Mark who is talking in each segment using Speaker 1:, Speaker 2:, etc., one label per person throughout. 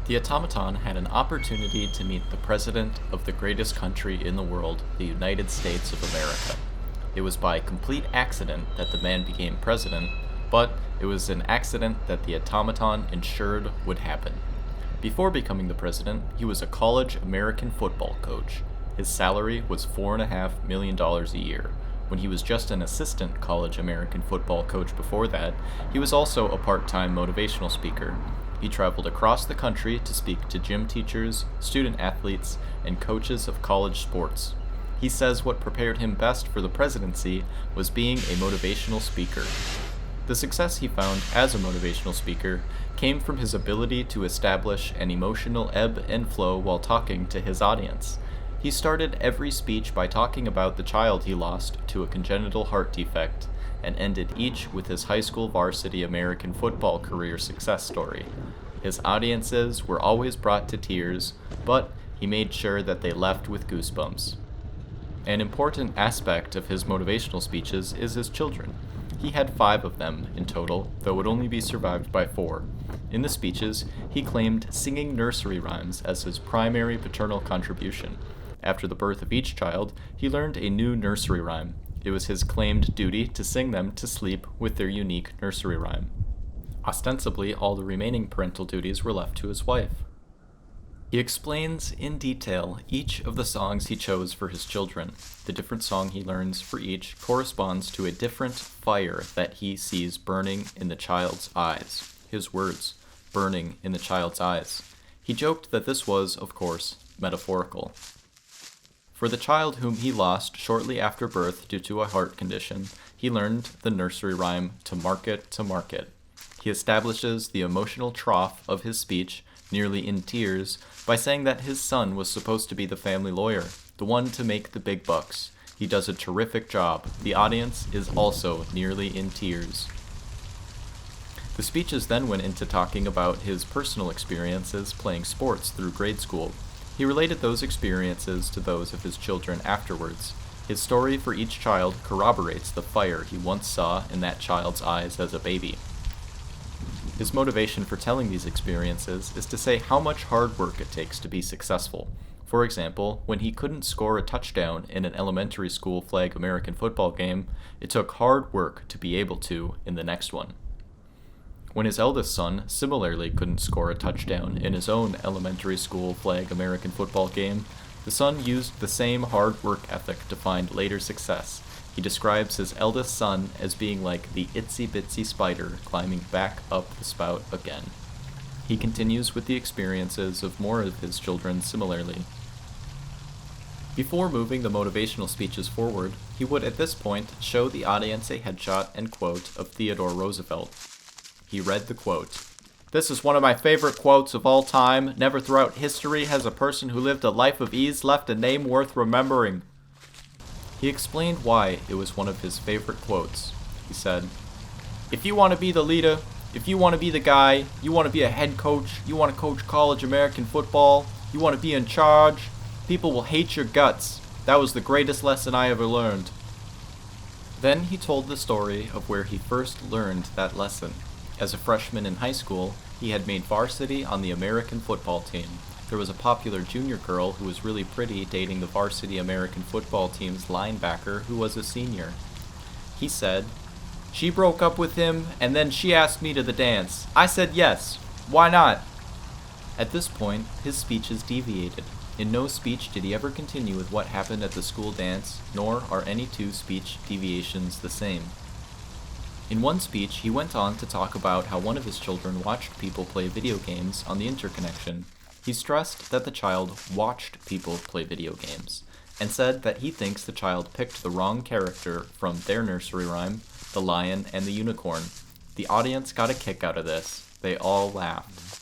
Speaker 1: The automaton had an opportunity to meet the president of the greatest country in the world, the United States of America. It was by complete accident that the man became president, but it was an accident that the automaton ensured would happen. Before becoming the president, he was a college American football coach. His salary was $4.5 million a year. When he was just an assistant college American football coach before that, he was also a part-time motivational speaker. He traveled across the country to speak to gym teachers, student athletes, and coaches of college sports. He says what prepared him best for the presidency was being a motivational speaker. The success he found as a motivational speaker came from his ability to establish an emotional ebb and flow while talking to his audience. He started every speech by talking about the child he lost to a congenital heart defect, and ended each with his high school varsity American football career success story. His audiences were always brought to tears, but he made sure that they left with goosebumps. An important aspect of his motivational speeches is his children. He had 5 of them in total, though would only be survived by 4. In the speeches, he claimed singing nursery rhymes as his primary paternal contribution. After the birth of each child, he learned a new nursery rhyme. It was his claimed duty to sing them to sleep with their unique nursery rhyme. Ostensibly, all the remaining parental duties were left to his wife. He explains in detail each of the songs he chose for his children. The different song he learns for each corresponds to a different fire that he sees burning in the child's eyes. His words, burning in the child's eyes. He joked that this was, of course, metaphorical. For the child whom he lost shortly after birth due to a heart condition, he learned the nursery rhyme "To Market, to Market." He establishes the emotional trough of his speech, nearly in tears, by saying that his son was supposed to be the family lawyer, the one to make the big bucks. He does a terrific job. The audience is also nearly in tears. The speeches then went into talking about his personal experiences playing sports through grade school. He related those experiences to those of his children afterwards. His story for each child corroborates the fire he once saw in that child's eyes as a baby. His motivation for telling these experiences is to say how much hard work it takes to be successful. For example, when he couldn't score a touchdown in an elementary school flag American football game, it took hard work to be able to in the next one. When his eldest son similarly couldn't score a touchdown in his own elementary school flag American football game, the son used the same hard work ethic to find later success. He describes his eldest son as being like the itsy-bitsy spider climbing back up the spout again. He continues with the experiences of more of his children similarly. Before moving the motivational speeches forward, he would at this point show the audience a headshot and quote of Theodore Roosevelt. He read the quote. "This is one of my favorite quotes of all time. Never throughout history has a person who lived a life of ease left a name worth remembering." He explained why it was one of his favorite quotes. He said, "If you want to be the leader, if you want to be the guy, you want to be a head coach, you want to coach college American football, you want to be in charge, people will hate your guts. That was the greatest lesson I ever learned." Then he told the story of where he first learned that lesson. As a freshman in high school, he had made varsity on the American football team. There was a popular junior girl who was really pretty dating the varsity American football team's linebacker who was a senior. He said, "She broke up with him, and then she asked me to the dance. I said yes. Why not?" At this point, his speeches deviated. In no speech did he ever continue with what happened at the school dance, nor are any two speech deviations the same. In one speech, he went on to talk about how one of his children watched people play video games on the interconnection. He stressed that the child watched people play video games, and said that he thinks the child picked the wrong character from their nursery rhyme, The Lion and the Unicorn. The audience got a kick out of this. They all laughed.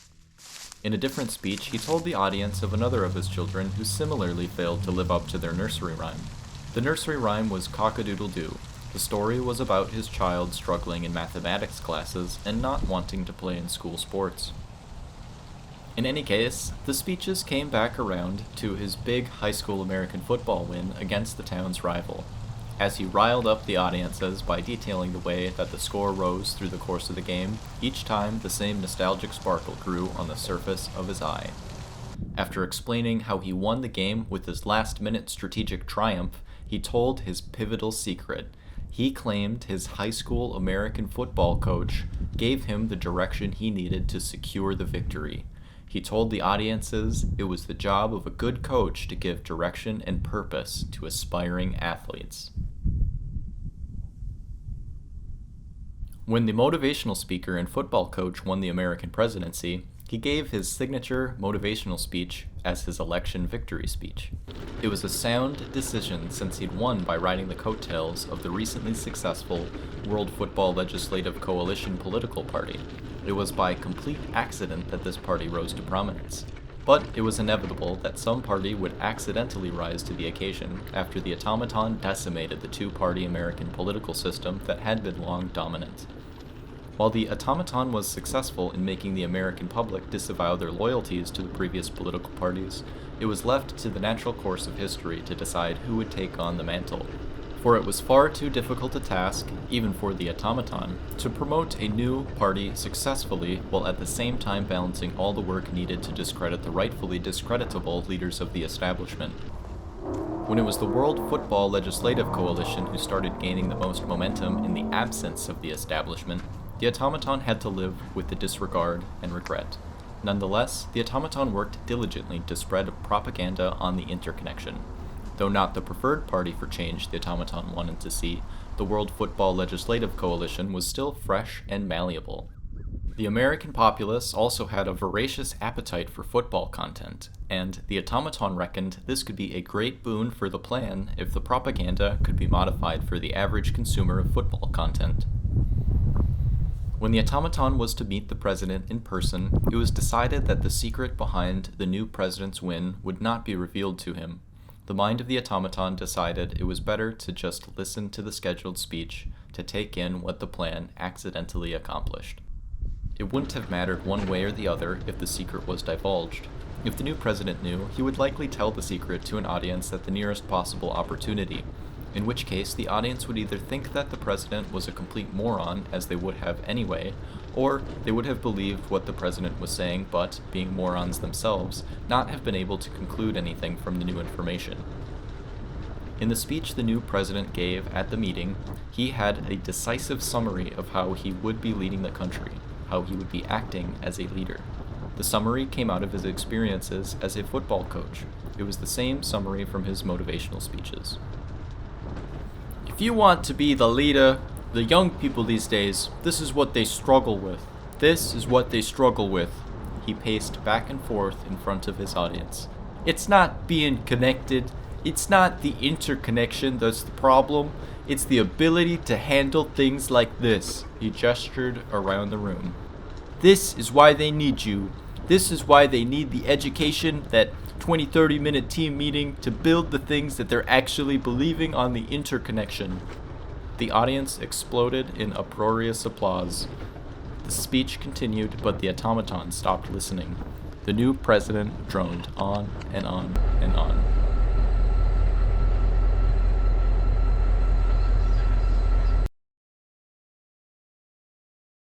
Speaker 1: In a different speech, he told the audience of another of his children who similarly failed to live up to their nursery rhyme. The nursery rhyme was Cock-a-doodle-doo. The story was about his child struggling in mathematics classes and not wanting to play in school sports. In any case, the speeches came back around to his big high school American football win against the town's rival. As he riled up the audiences by detailing the way that the score rose through the course of the game, each time the same nostalgic sparkle grew on the surface of his eye. After explaining how he won the game with his last-minute strategic triumph, he told his pivotal secret. He claimed his high school American football coach gave him the direction he needed to secure the victory. He told the audiences it was the job of a good coach to give direction and purpose to aspiring athletes. When the motivational speaker and football coach won the American presidency, he gave his signature motivational speech as his election victory speech. It was a sound decision since he'd won by riding the coattails of the recently successful World Football Legislative Coalition political party. It was by complete accident that this party rose to prominence. But it was inevitable that some party would accidentally rise to the occasion after the automaton decimated the two-party American political system that had been long dominant. While the automaton was successful in making the American public disavow their loyalties to the previous political parties, it was left to the natural course of history to decide who would take on the mantle. For it was far too difficult a task, even for the automaton, to promote a new party successfully while at the same time balancing all the work needed to discredit the rightfully discreditable leaders of the establishment. When it was the World Football Legislative Coalition who started gaining the most momentum in the absence of the establishment, the automaton had to live with the disregard and regret. Nonetheless, the automaton worked diligently to spread propaganda on the interconnection. Though not the preferred party for change the automaton wanted to see, the World Football Legislative Coalition was still fresh and malleable. The American populace also had a voracious appetite for football content, and the automaton reckoned this could be a great boon for the plan if the propaganda could be modified for the average consumer of football content. When the automaton was to meet the president in person, it was decided that the secret behind the new president's win would not be revealed to him. The mind of the automaton decided it was better to just listen to the scheduled speech to take in what the plan accidentally accomplished. It wouldn't have mattered one way or the other if the secret was divulged. If the new president knew, he would likely tell the secret to an audience at the nearest possible opportunity, in which case the audience would either think that the president was a complete moron, as they would have anyway, or they would have believed what the president was saying but, being morons themselves, not have been able to conclude anything from the new information. In the speech the new president gave at the meeting, he had a decisive summary of how he would be leading the country, how he would be acting as a leader. The summary came out of his experiences as a football coach. It was the same summary from his motivational speeches. If you want to be the leader, the young people these days, this is what they struggle with. This is what they struggle with. He paced back and forth in front of his audience. It's not being connected. It's not the interconnection that's the problem. It's the ability to handle things like this. He gestured around the room. This is why they need you. This is why they need the education, that 20-30 minute team meeting to build the things that they're actually believing on the interconnection. The audience exploded in uproarious applause. The speech continued, but the automaton stopped listening. The new president droned on and on and on.